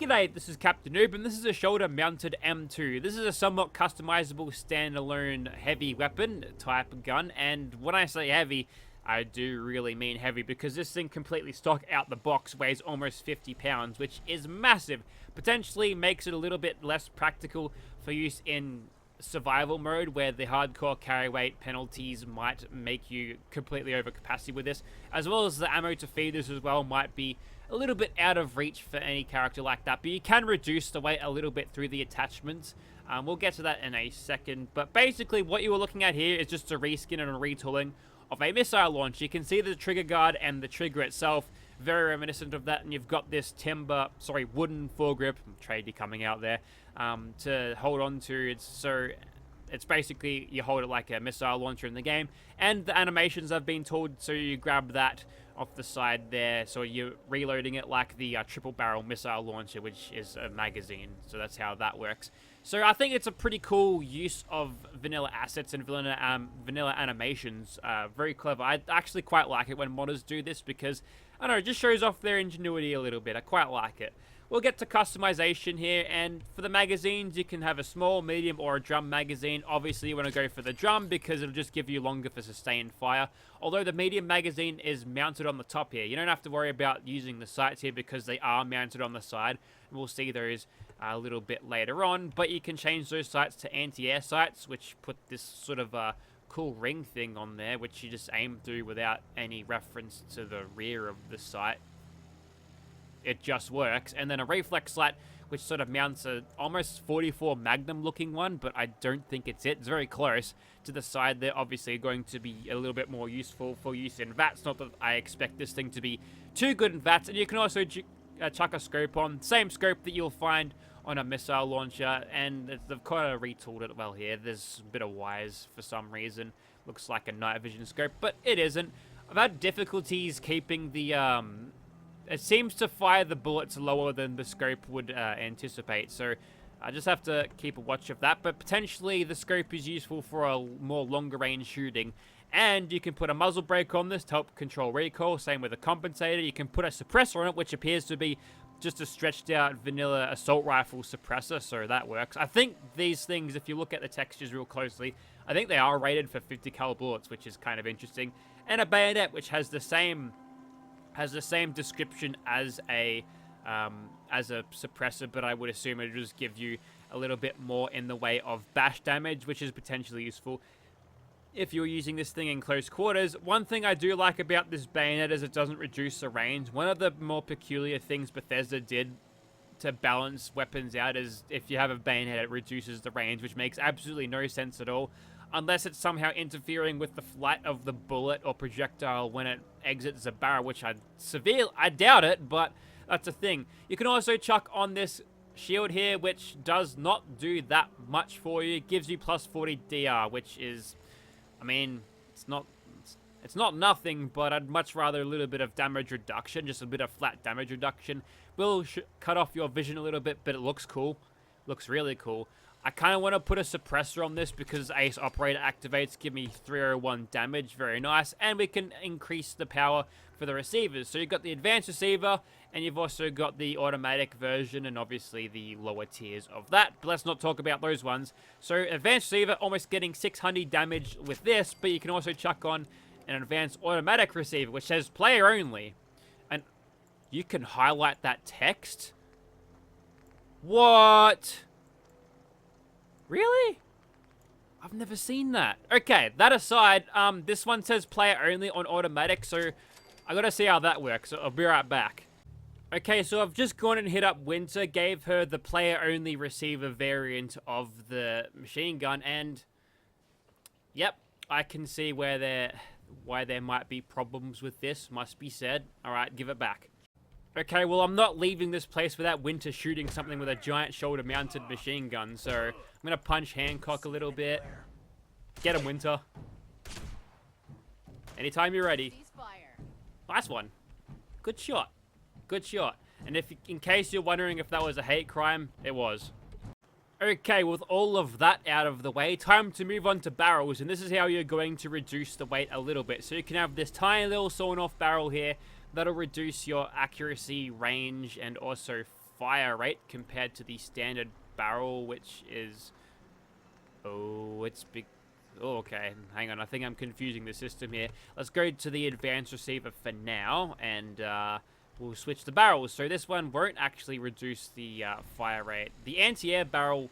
G'day, this is Captainoob, and this is a shoulder-mounted M2. This is a somewhat customizable standalone heavy weapon type gun, and when I say heavy, I do really mean heavy, because this thing completely stock out the box weighs almost 50 pounds, which is massive. Potentially makes it a little bit less practical for use in survival mode, where the hardcore carry weight penalties might make you completely over capacity with this, as well as the ammo to feed this as well might be a little bit out of reach for any character like that, but you can reduce the weight a little bit through the attachments. We'll get to that in a second, but basically what you were looking at here is just a reskin and a retooling of a missile launch. You can see the trigger guard and the trigger itself, very reminiscent of that, and you've got this wooden foregrip, tradie coming out there, to hold on to. It's basically, you hold it like a missile launcher in the game, and the animations have been told, so you grab that off the side there, so you're reloading it like the triple barrel missile launcher, which is a magazine, so that's how that works. So I think it's a pretty cool use of vanilla assets and vanilla animations. Very clever. I actually quite like it when modders do this, because, I don't know, it just shows off their ingenuity a little bit. I quite like it. We'll get to customization here, and for the magazines, you can have a small, medium, or a drum magazine. Obviously, you want to go for the drum because it'll just give you longer for sustained fire. Although the medium magazine is mounted on the top here. You don't have to worry about using the sights here because they are mounted on the side. We'll see those a little bit later on, but you can change those sights to anti-air sights, which put this sort of cool ring thing on there, which you just aim through without any reference to the rear of the sight. It just works. And then a reflex sight, which sort of mounts a almost 44 Magnum looking one, but I don't think it's it. It's very close to the side there. Obviously going to be a little bit more useful for use in VATS. Not that I expect this thing to be too good in VATS. And you can also chuck a scope on. Same scope that you'll find on a missile launcher, and they've kind of retooled it well here. There's a bit of wires for some reason. Looks like a night vision scope, but it isn't. I've had difficulties keeping the it seems to fire the bullets lower than the scope would anticipate, so I just have to keep a watch of that. But potentially the scope is useful for a more longer range shooting, and you can put a muzzle brake on this to help control recoil. Same with a compensator. You can put a suppressor on it, which appears to be just a stretched out vanilla assault rifle suppressor, so that works. I think these things, if you look at the textures real closely, I think they are rated for 50 cal bullets, which is kind of interesting. And a bayonet, which has the same description as a suppressor, but I would assume it would just give you a little bit more in the way of bash damage, which is potentially useful if you're using this thing in close quarters. One thing I do like about this bayonet is it doesn't reduce the range. One of the more peculiar things Bethesda did to balance weapons out is if you have a bayonet, it reduces the range, which makes absolutely no sense at all, unless it's somehow interfering with the flight of the bullet or projectile when it exits the barrel, which I doubt it, but that's a thing. You can also chuck on this shield here, which does not do that much for you. It gives you plus 40 DR, which is, I mean, it's not nothing, but I'd much rather a little bit of damage reduction, just a bit of flat damage reduction. Will cut off your vision a little bit, but it looks cool. Looks really cool. I kind of want to put a suppressor on this because Ace Operator activates, give me 301 damage, very nice, and we can increase the power for the receivers. So you've got the advanced receiver, and you've also got the automatic version, and obviously the lower tiers of that, but let's not talk about those ones. So advanced receiver, almost getting 600 damage with this, but you can also chuck on an advanced automatic receiver, which says player only, and you can highlight that text? What? Really? I've never seen that. Okay, that aside, this one says player only on automatic, so I gotta see how that works. So I'll be right back. Okay, so I've just gone and hit up Winter, gave her the player only receiver variant of the machine gun, and yep, I can see why there might be problems with this, must be said. Alright, give it back. Okay, well, I'm not leaving this place without Winter shooting something with a giant shoulder-mounted machine gun, so I'm going to punch Hancock a little bit. Get him, Winter. Anytime you're ready. Nice one. Good shot. Good shot. And in case you're wondering if that was a hate crime, it was. Okay, with all of that out of the way, time to move on to barrels, and this is how you're going to reduce the weight a little bit. So you can have this tiny little sawn-off barrel here that'll reduce your accuracy, range, and also fire rate compared to the standard barrel, which is... Oh, it's big. Oh, okay, hang on. I think I'm confusing the system here. Let's go to the advanced receiver for now, and we'll switch the barrels. So this one won't actually reduce the fire rate. The anti-air barrel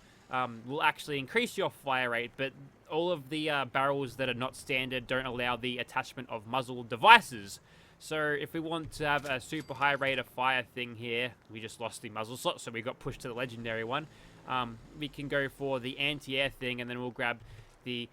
will actually increase your fire rate, but all of the barrels that are not standard don't allow the attachment of muzzle devices. So if we want to have a super high rate of fire thing here, we just lost the muzzle slot, so we got pushed to the legendary one. We can go for the anti-air thing, and then we'll grab the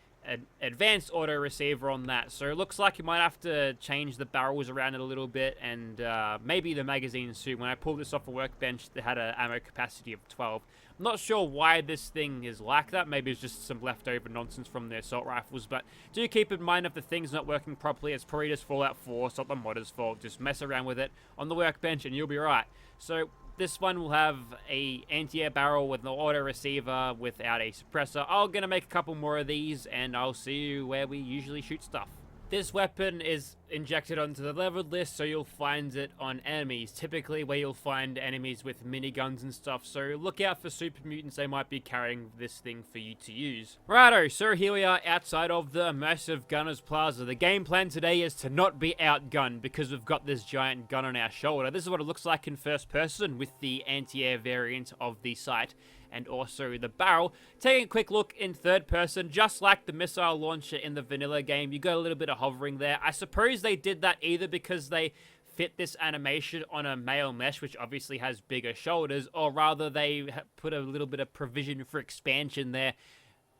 advanced auto receiver on that. So it looks like you might have to change the barrels around it a little bit, and maybe the magazines too. When I pulled this off a workbench, they had an ammo capacity of 12. I'm not sure why this thing is like that. Maybe it's just some leftover nonsense from the assault rifles, but do keep in mind if the thing's not working properly, it's probably just Fallout 4, it's not the modder's fault. Just mess around with it on the workbench and you'll be right. So this one will have a anti-air barrel with an auto receiver without a suppressor. I'm gonna make a couple more of these, and I'll see you where we usually shoot stuff. This weapon is injected onto the leveled list, so you'll find it on enemies, typically where you'll find enemies with miniguns and stuff, so look out for super mutants. They might be carrying this thing for you to use. Righto, so here we are outside of the Immersive Gunners Plaza. The game plan today is to not be outgunned, because we've got this giant gun on our shoulder. This is what it looks like in first person with the anti-air variant of the sight, and also the barrel. Taking a quick look in third person, just like the missile launcher in the vanilla game, you got a little bit of hovering there. I suppose they did that either because they fit this animation on a male mesh, which obviously has bigger shoulders, or rather they put a little bit of provision for expansion there.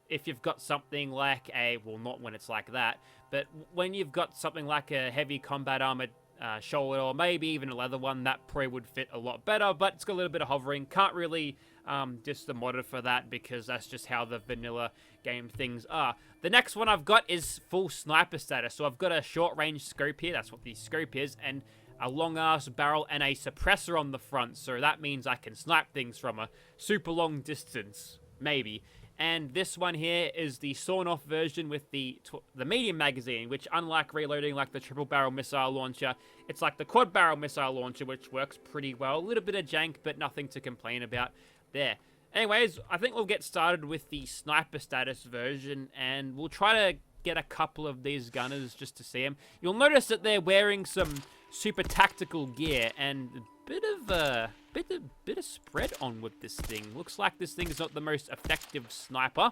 If you've got something like a, well, not when it's like that, but when you've got something like a heavy combat armored shoulder, or maybe even a leather one, that probably would fit a lot better, but it's got a little bit of hovering. Can't really diss the modder for that, because that's just how the vanilla game things are. The next one I've got is full sniper status. So I've got a short range scope here, that's what the scope is, and a long ass barrel and a suppressor on the front, so that means I can snipe things from a super long distance, maybe. And this one here is the sawn-off version with the medium magazine, which, unlike reloading like the triple barrel missile launcher, it's like the quad barrel missile launcher, which works pretty well. A little bit of jank, but nothing to complain about there. Anyways, I think we'll get started with the sniper status version, and we'll try to get a couple of these gunners just to see them. You'll notice that they're wearing some super tactical gear, and a bit of spread on with this thing. Looks like this thing is not the most effective sniper.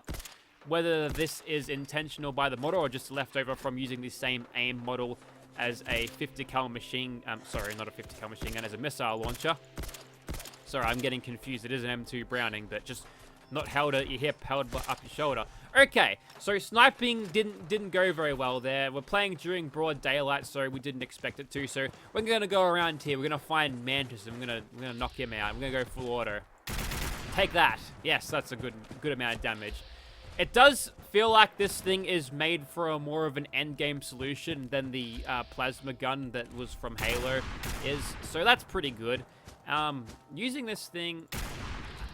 Whether this is intentional by the model or just leftover from using the same aim model as a 50 cal machine, sorry, not a 50 cal machine gun, as a missile launcher. Sorry, I'm getting confused. It is an M2 Browning, but just not held at your hip, held up your shoulder. Okay, so sniping didn't go very well there. We're playing during broad daylight, so we didn't expect it to. So we're gonna go around here. We're gonna find Mantis, and we're gonna knock him out. I'm gonna go full auto. Take that. Yes, that's a good amount of damage. It does feel like this thing is made for a more of an endgame solution than the plasma gun that was from Halo is. So that's pretty good. Using this thing,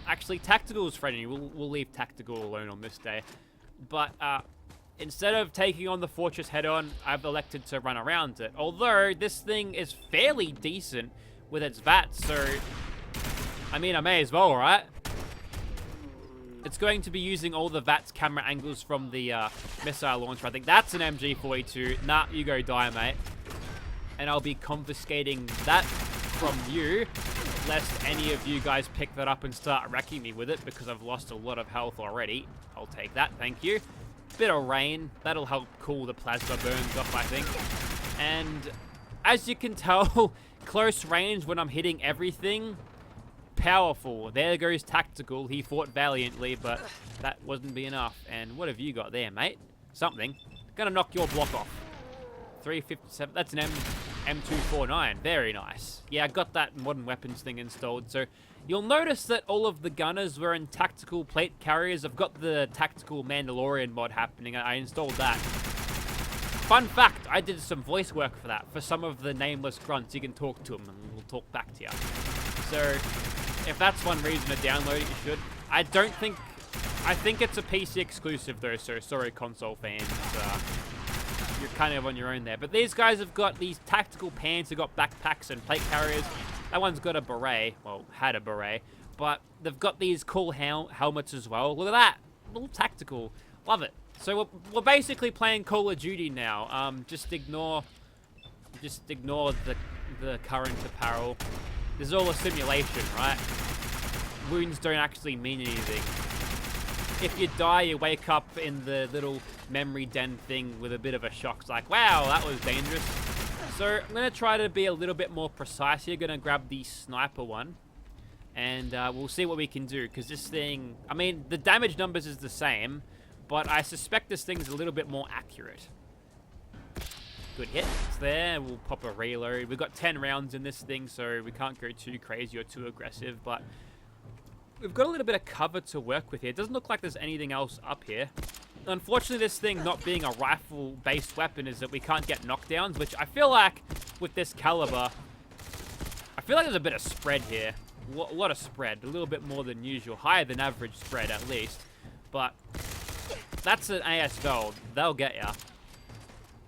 actually, tactical is friendly. We'll leave tactical alone on this day. But instead of taking on the fortress head-on, I've elected to run around it. Although this thing is fairly decent with its VATS, so I mean, I may as well, right? It's going to be using all the VATS camera angles from the missile launcher. I think that's an MG42. Nah, you go die, mate. And I'll be confiscating that from you, lest any of you guys pick that up and start wrecking me with it, because I've lost a lot of health already. I'll take that, thank you. Bit of rain, that'll help cool the plasma burns off, I think. And as you can tell, close range when I'm hitting everything, powerful. There goes tactical. He fought valiantly, but that wasn't be enough. And what have you got there, mate? Something. Gonna knock your block off. 357. That's an M249. Very nice. Yeah, I got that modern weapons thing installed. So you'll notice that all of the gunners were in tactical plate carriers. I've got the tactical Mandalorian mod happening. I installed that. Fun fact, I did some voice work for that. For some of the nameless grunts, you can talk to them and we'll talk back to you. So if that's one reason to download it, you should. I think it's a PC exclusive though, so sorry console fans. You're kind of on your own there. But these guys have got these tactical pants, they've got backpacks and plate carriers. That one's got a beret. Well, had a beret. But they've got these cool helmets as well. Look at that. A little tactical. Love it. So we're basically playing Call of Duty now. Just ignore the current apparel. This is all a simulation, right? Wounds don't actually mean anything. If you die, you wake up in the little memory den thing with a bit of a shock. It's like, wow, that was dangerous. So I'm going to try to be a little bit more precise here. Going to grab the sniper one. And we'll see what we can do. Because this thing, I mean, the damage numbers is the same. But I suspect this thing's a little bit more accurate. Good hit. It's there. We'll pop a reload. We've got 10 rounds in this thing, so we can't go too crazy or too aggressive. But we've got a little bit of cover to work with here. It doesn't look like there's anything else up here. Unfortunately, this thing not being a rifle-based weapon is that we can't get knockdowns, which I feel like with this caliber, I feel like there's a bit of spread here. A lot of spread. A little bit more than usual. Higher than average spread, at least. But that's an ASVL. They'll get ya.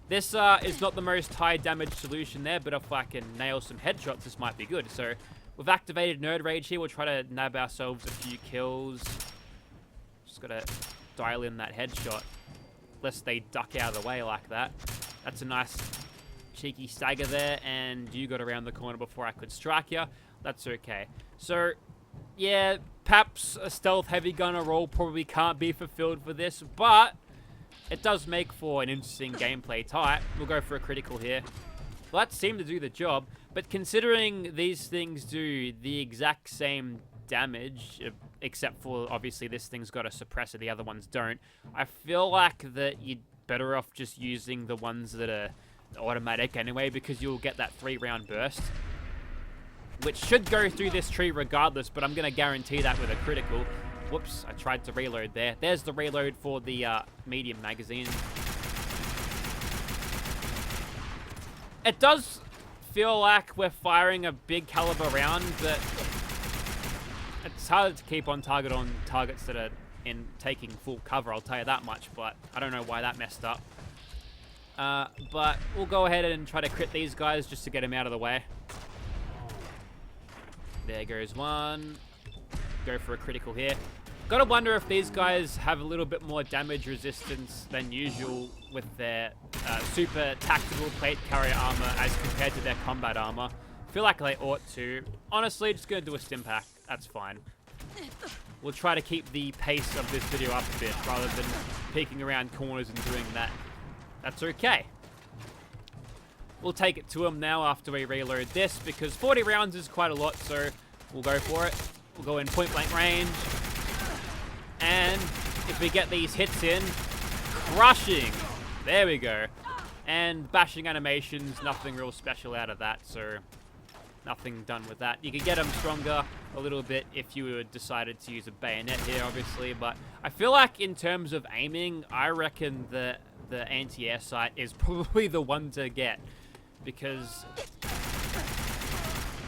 This is not the most high damage solution there, but if I can nail some headshots, this might be good. So we've activated Nerd Rage here. We'll try to nab ourselves a few kills. Just gotta dial in that headshot, lest they duck out of the way like that. That's a nice cheeky stagger there, and you got around the corner before I could strike you. That's okay. So yeah, perhaps a stealth heavy gunner role probably can't be fulfilled for this, but it does make for an interesting gameplay type. We'll go for a critical here. Well, that seemed to do the job, but considering these things do the exact same damage, except for obviously this thing's got a suppressor, the other ones don't, I feel like that you're better off just using the ones that are automatic anyway, because you'll get that 3-round burst, which should go through this tree regardless, but I'm going to guarantee that with a critical. Whoops, I tried to reload there. There's the reload for the medium magazine. It does feel like we're firing a big caliber round, but it's hard to keep on target on targets that are in taking full cover, I'll tell you that much, but I don't know why that messed up. But we'll go ahead and try to crit these guys just to get them out of the way. There goes one. Go for a critical here. Gotta wonder if these guys have a little bit more damage resistance than usual with their super tactical plate carrier armor as compared to their combat armor. Feel like they ought to. Honestly, just gonna do a stim pack. That's fine. We'll try to keep the pace of this video up a bit rather than peeking around corners and doing that. That's okay. We'll take it to him now after we reload this, because 40 rounds is quite a lot, so we'll go for it. We'll go in point blank range. And if we get these hits in, crushing. There we go. And bashing animations, nothing real special out of that, so nothing done with that. You could get them stronger a little bit if you decided to use a bayonet here, obviously, but I feel like in terms of aiming, I reckon the anti-air sight is probably the one to get, because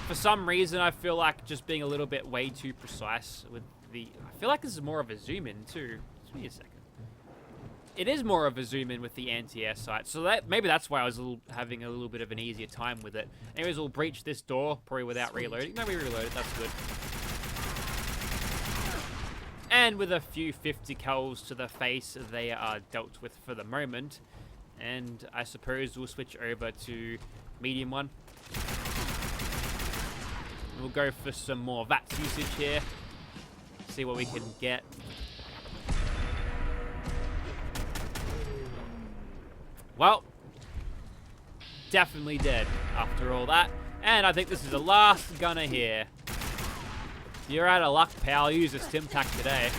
for some reason I feel like just being a little bit way too precise with the... I feel like this is more of a zoom in too. Just wait a second. It is more of a zoom in with the anti-air sight, so that maybe that's why I was having a little bit of an easier time with it. Anyways, we'll breach this door probably without reloading. No, we reloaded. That's good. And with a few 50 kills to the face, they are dealt with for the moment. And I suppose we'll switch over to medium one. We'll go for some more VATS usage here. See what we can get. Well, definitely dead after all that. And I think this is the last gunner here. You're out of luck, pal. Use a stim pack today.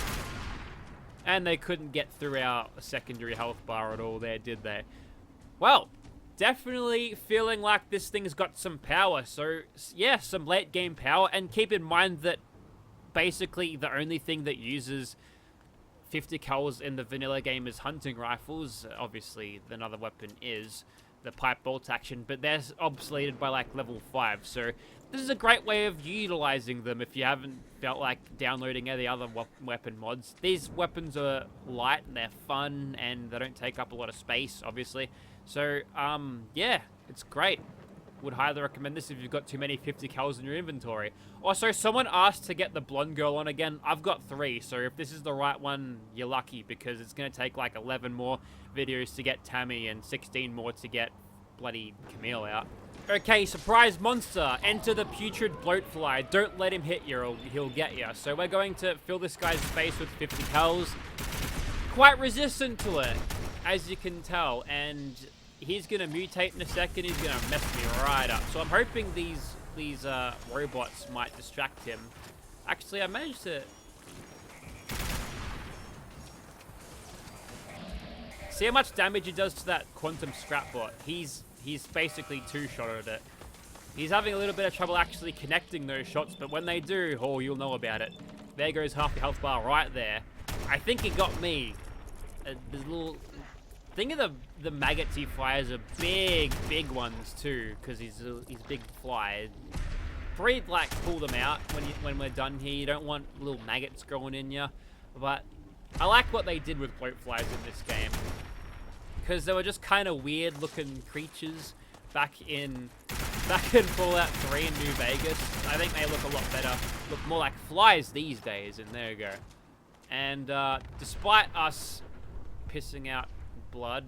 And they couldn't get through our secondary health bar at all there, did they? Well, definitely feeling like this thing's got some power. So, yeah, some late game power. And keep in mind that basically the only thing that uses 50 cals in the vanilla game is hunting rifles. Obviously, another weapon is the pipe bolt action, but they're obsoleted by like level 5. So this is a great way of utilizing them if you haven't felt like downloading any other weapon mods. These weapons are light and they're fun and they don't take up a lot of space, obviously. So, yeah, it's great. would highly recommend this if you've got too many 50 cals in your inventory. Also, someone asked to get the blonde girl on again. I've got 3, so if this is the right one, you're lucky, because it's going to take like 11 more videos to get Tammy and 16 more to get bloody Camille out. Okay, surprise monster. Enter the putrid bloatfly. Don't let him hit you or he'll get you. So we're going to fill this guy's face with 50 cals. Quite resistant to it, as you can tell, and he's gonna mutate in a second. He's gonna mess me right up. So I'm hoping these robots might distract him. Actually, I managed to see how much damage he does to that quantum scrapbot. He's basically 2-shotted it. He's having a little bit of trouble actually connecting those shots, but when they do, oh, you'll know about it. There goes half the health bar right there. I think he got me. The little thing of the maggots he fires are big ones too, because he's big fly. Probably like pull them out when we're done here. You don't want little maggots growing in you, but I like what they did with bloatflies in this game, because they were just kind of weird looking creatures back in Fallout 3 in New Vegas. I think they look a lot better, look more like flies these days, and there you go. And despite us pissing out blood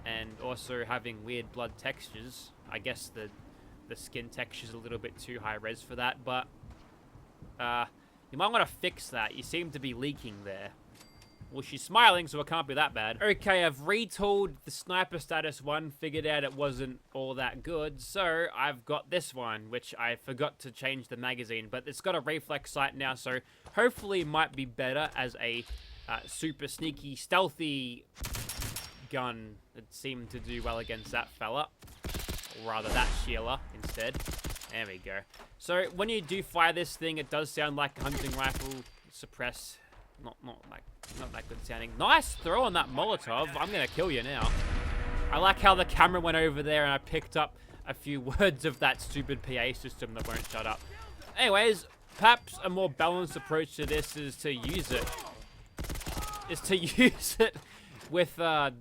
and also having weird blood textures, I guess the skin texture's a little bit too high res for that, but you might want to fix that. You seem to be leaking there. Well, she's smiling, so it can't be that bad. Okay, I've retooled the sniper status 1, figured out it wasn't all that good, so I've got this one, which I forgot to change the magazine, but it's got a reflex sight now, so hopefully it might be better as a super sneaky, stealthy gun. It seemed to do well against that fella, or rather that Sheila instead. There we go. So when you do fire this thing, it does sound like a hunting rifle. Suppress, not that good sounding. Nice throw on that Molotov. I'm gonna kill you now. I like how the camera went over there and I picked up a few words of that stupid PA system that won't shut up. Anyways, perhaps a more balanced approach to this is to use it with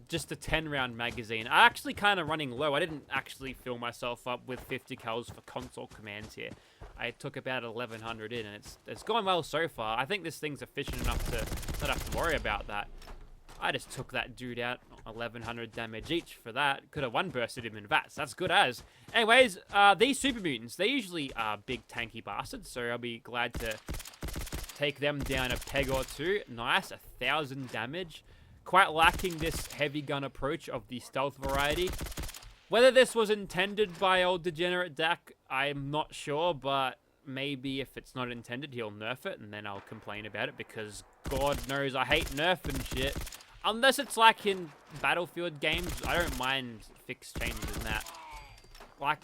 just a 10-round magazine. I'm actually kind of running low. I didn't actually fill myself up with 50 cals for console commands here. I took about 1,100 in, and it's going well so far. I think this thing's efficient enough to not have to worry about that. I just took that dude out, 1,100 damage each for that. Could have one-bursted him in VATS. That's good as. Anyways, these super mutants, they usually are big tanky bastards, so I'll be glad to take them down a peg or two. Nice, 1,000 damage. Quite lacking this heavy gun approach of the stealth variety. Whether this was intended by old degenerate Dak, I'm not sure, but maybe if it's not intended, he'll nerf it, and then I'll complain about it, because God knows I hate nerfing shit. Unless it's like in Battlefield games, I don't mind fixed changes in that. Like,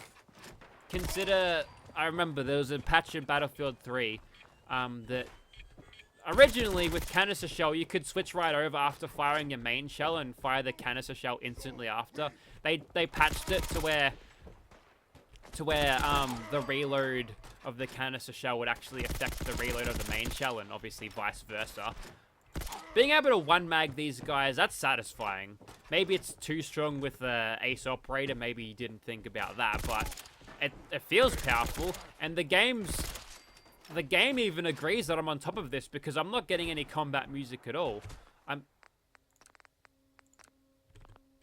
consider, I remember there was a patch in Battlefield 3 that originally, with canister shell, you could switch right over after firing your main shell and fire the canister shell instantly after. They patched it to where the reload of the canister shell would actually affect the reload of the main shell, and obviously vice versa. Being able to one-mag these guys, that's satisfying. Maybe it's too strong with the ace operator, maybe you didn't think about that, but it feels powerful, and the game even agrees that I'm on top of this, because I'm not getting any combat music at all.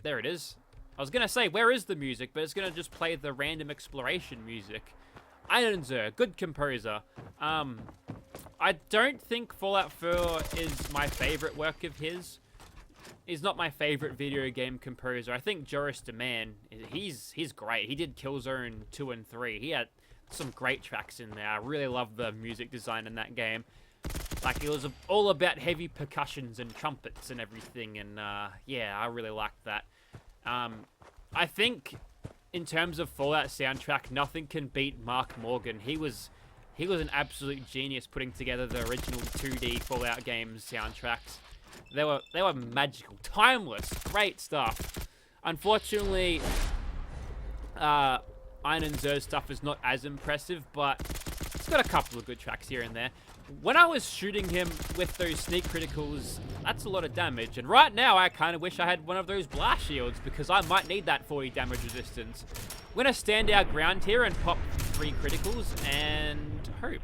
There it is. I was going to say, where is the music? But it's going to just play the random exploration music. Einenzer, good composer. I don't think Fallout 4 is my favorite work of his. He's not my favorite video game composer. I think Joris Demand, he's great. He did Killzone 2 and 3. He had some great tracks in there. I really love the music design in that game. Like, it was all about heavy percussions and trumpets and everything, and yeah, I really liked that. I think in terms of Fallout soundtrack, nothing can beat Mark Morgan. He was an absolute genius putting together the original 2D Fallout games soundtracks. They were magical, timeless, great stuff. Unfortunately, Einenzer's stuff is not as impressive, but it's got a couple of good tracks here and there. When I was shooting him with those sneak criticals, that's a lot of damage. And right now, I kind of wish I had one of those blast shields, because I might need that 40 damage resistance. We're going to stand our ground here and pop 3 criticals and hope.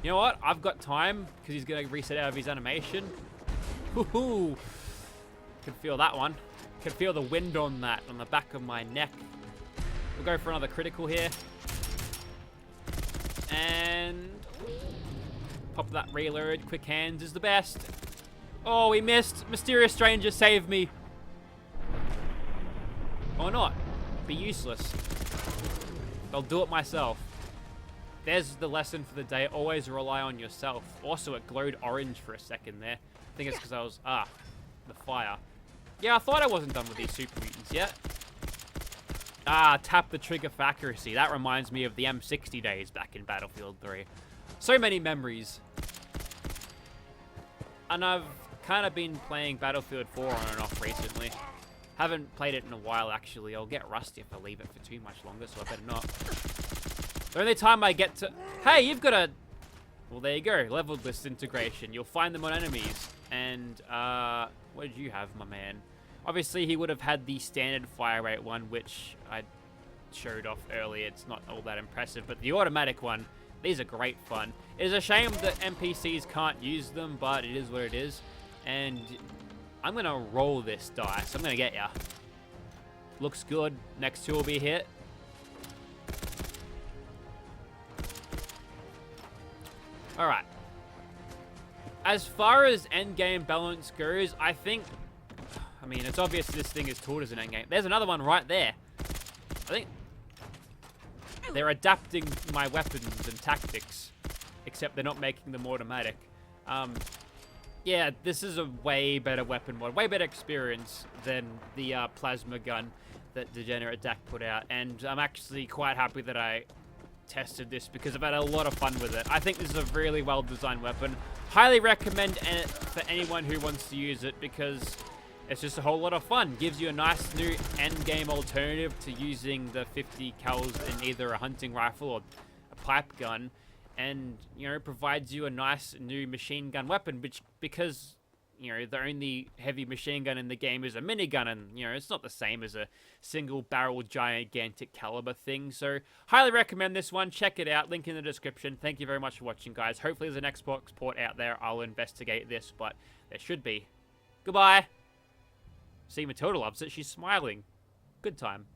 You know what? I've got time because he's going to reset out of his animation. Woohoo! Could feel that one. Could feel the wind on that, on the back of my neck. We'll go for another critical here. And pop that reload. Quick hands is the best. Oh, we missed. Mysterious stranger, save me. Or not. Be useless. I'll do it myself. There's the lesson for the day. Always rely on yourself. Also, it glowed orange for a second there. I think it's because I was... the fire. Yeah, I thought I wasn't done with these super mutants yet. Tap the trigger for accuracy. That reminds me of the M60 days back in Battlefield 3. So many memories. And I've kind of been playing Battlefield 4 on and off recently. Haven't played it in a while, actually. I'll get rusty if I leave it for too much longer, so I better not. The only time I get to... Hey, you've got a... Well, there you go. Leveled list integration. You'll find them on enemies. And, what did you have, my man? Obviously, he would have had the standard fire rate one, which I showed off earlier. It's not all that impressive, but the automatic one, these are great fun. It is a shame that NPCs can't use them, but it is what it is. And I'm going to roll this dice. I'm going to get ya. Looks good. Next 2 will be hit. Alright. As far as endgame balance goes, I mean, it's obvious this thing is taught as an endgame. There's another one right there. I think they're adapting my weapons and tactics, except they're not making them automatic. Yeah, this is a way better weapon mod, way better experience than the plasma gun that Degenerate Dak put out, and I'm actually quite happy that I tested this because I've had a lot of fun with it. I think this is a really well designed weapon. Highly recommend it for anyone who wants to use it because it's just a whole lot of fun. Gives you a nice new end game alternative to using the 50 cals in either a hunting rifle or a pipe gun, and you know, provides you a nice new machine gun weapon, which because you know, the only heavy machine gun in the game is a minigun, and, you know, it's not the same as a single-barrel gigantic caliber thing. So, highly recommend this one. Check it out. Link in the description. Thank you very much for watching, guys. Hopefully there's an Xbox port out there. I'll investigate this, but there should be. Goodbye. See, Matilda loves it. She's smiling. Good time.